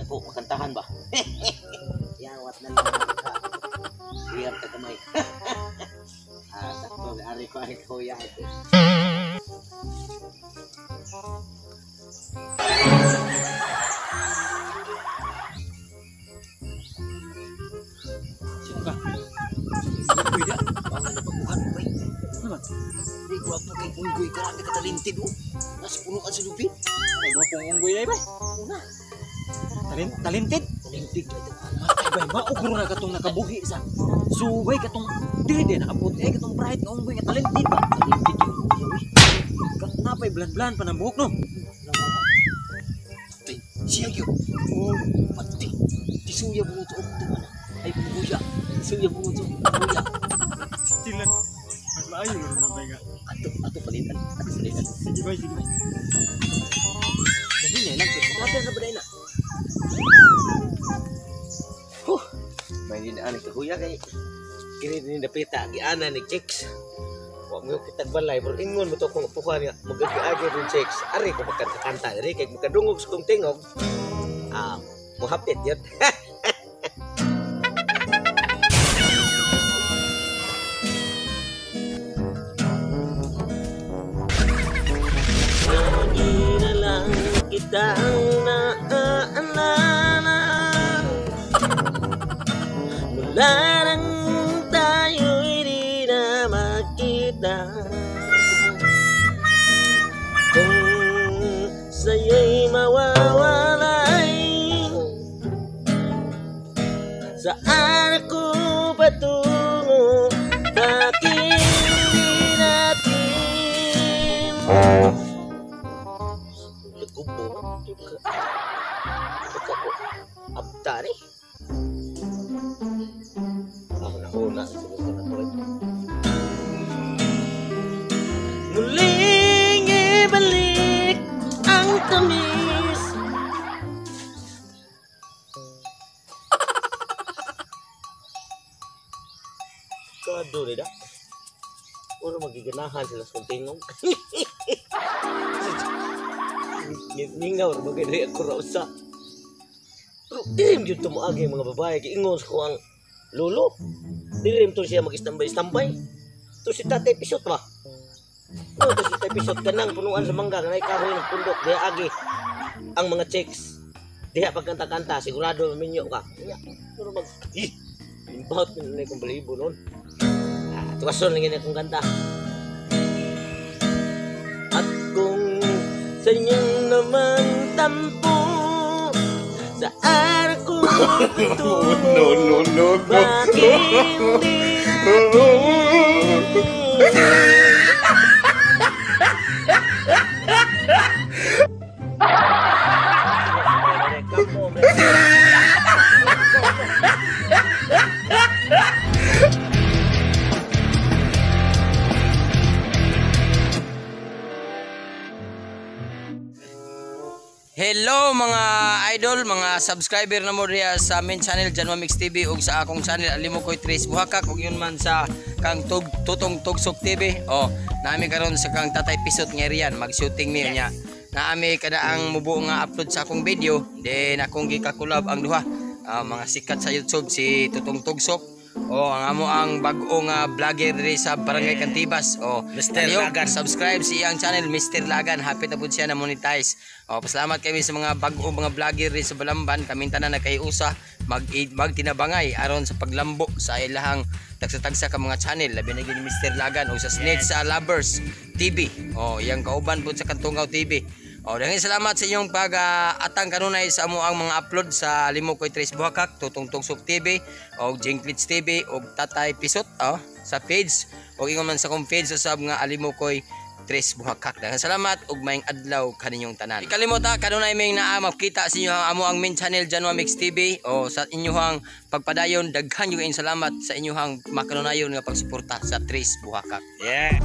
ko makantahan ba? Yawat na lang ka. Iyap ka kamay. Sakto ari ko ay kuya ito. Sino ka? Kuya, baka na baguhan mo ba? Naman? Hindi ko ako kay Unggoy ka lang katalintid oh. Nasa punuan sa lupi. Ay, gawapong unggoy na ba? Una. Talented? Talintig ka ito. Ay ba, maugro na katong nakabuhi sa subay katong dili din abot eh katong bright nga unggoy nga talented ba? Talintig yung unggoy. Napay blan-blan pa ng buhok no? Siya yun. Oh, pati. Tisuya mo ito. Ay, buya. Tisuya mo ito. Buya. Stilan. Mas maayo na nabay nga. Ato palitan. Ato palitan. Sige ba, sige ba. Dali na lang. Kapag na ba na? May dinaan ka kuya kay. Kini din dapita. Giana ni Chicks. Huwag mo yung kitagbalay. Pero ingon mo ito kung upukan niya. Mag-agi rin Chicks. Ari ko magkanta. Ari kay magkadungog sa kong tingog. Muhapit yun. Lagi na lang kitang naaalala mula nang tayo'y di na makita. Kung sa'yo'y mawawalay, saan ako patungo? Bakit hindi natin nagkubo? Abtari? Ako na una. Muling ibalik ang tamis. Kado nila. Puro magiganahan sila sa tingong. Ningaw na magiganahan ako raw sa. Pero dilim yun tumuagi mga babae. Kiingon ko ang lolo. Dilim to siya mag-istambay-istambay. To si Tatay Pisot ba? No, to si Tatay Pisot ka nang punuan sa mangga. Kanay kahoy ng pundok. Diya agi ang mga chicks. Diya pagkanta-kanta. Sigurado maminyo ka. Pero mag... Imbahot ko na kong balibo noon. Tuwason lang yun akong kanta. At kung sa inyong naman tampo, saan ako patungo? No. Bakit hindi Hello mga idol, mga subscriber na mo diya sa main channel Janwa Mix TV ug sa akong channel Alimokoy Tres Buhakak ug yun man sa kang Tutong Tugsok TV. Naami karon sa kang Tatay Pisot nga riyan mag-shooting mi niya. Naami kada ang mubuo nga upload sa akong video, then akong gikakulab ang duha. Mga sikat sa YouTube si Tutong Tugsok. Ang amo ang bag-o nga vlogger diri sa Barangay Cantibas. Mr. Lagan. Subscribe sa iyang channel Mr. Lagan. Hapit na pud siya na monetize. Pasalamat kami sa mga bag-o mga vlogger diri sa Balamban. Kaming tanan nagkayusa magtinabangay aron sa paglambo sa ilahang tagsa-tagsa ka mga channel. Labi na gini Mr. Lagan o sa Snitch sa Lovers TV. Iyang kauban pud sa Kantungaw TV. Dahil salamat sa inyong pag-atang kanunay sa amo ang mga upload sa Alimokoy Tres Buhakak, Tutong Tugsok TV, o Jinklits TV, o Tatay Pisot sa page, o ingon man sa kong page sa nga Alimokoy Tres Buhakak. Dahil salamat, ug maayong adlaw kaninyong tanan. Ikalimota, kanunay may makita sa inyo ang amo ang main channel Janwa Mix TV, o sa inyong pagpadayon, daghan yung salamat sa inyong makanunayon nga pagsuporta sa Tres Buhakak. Yeah.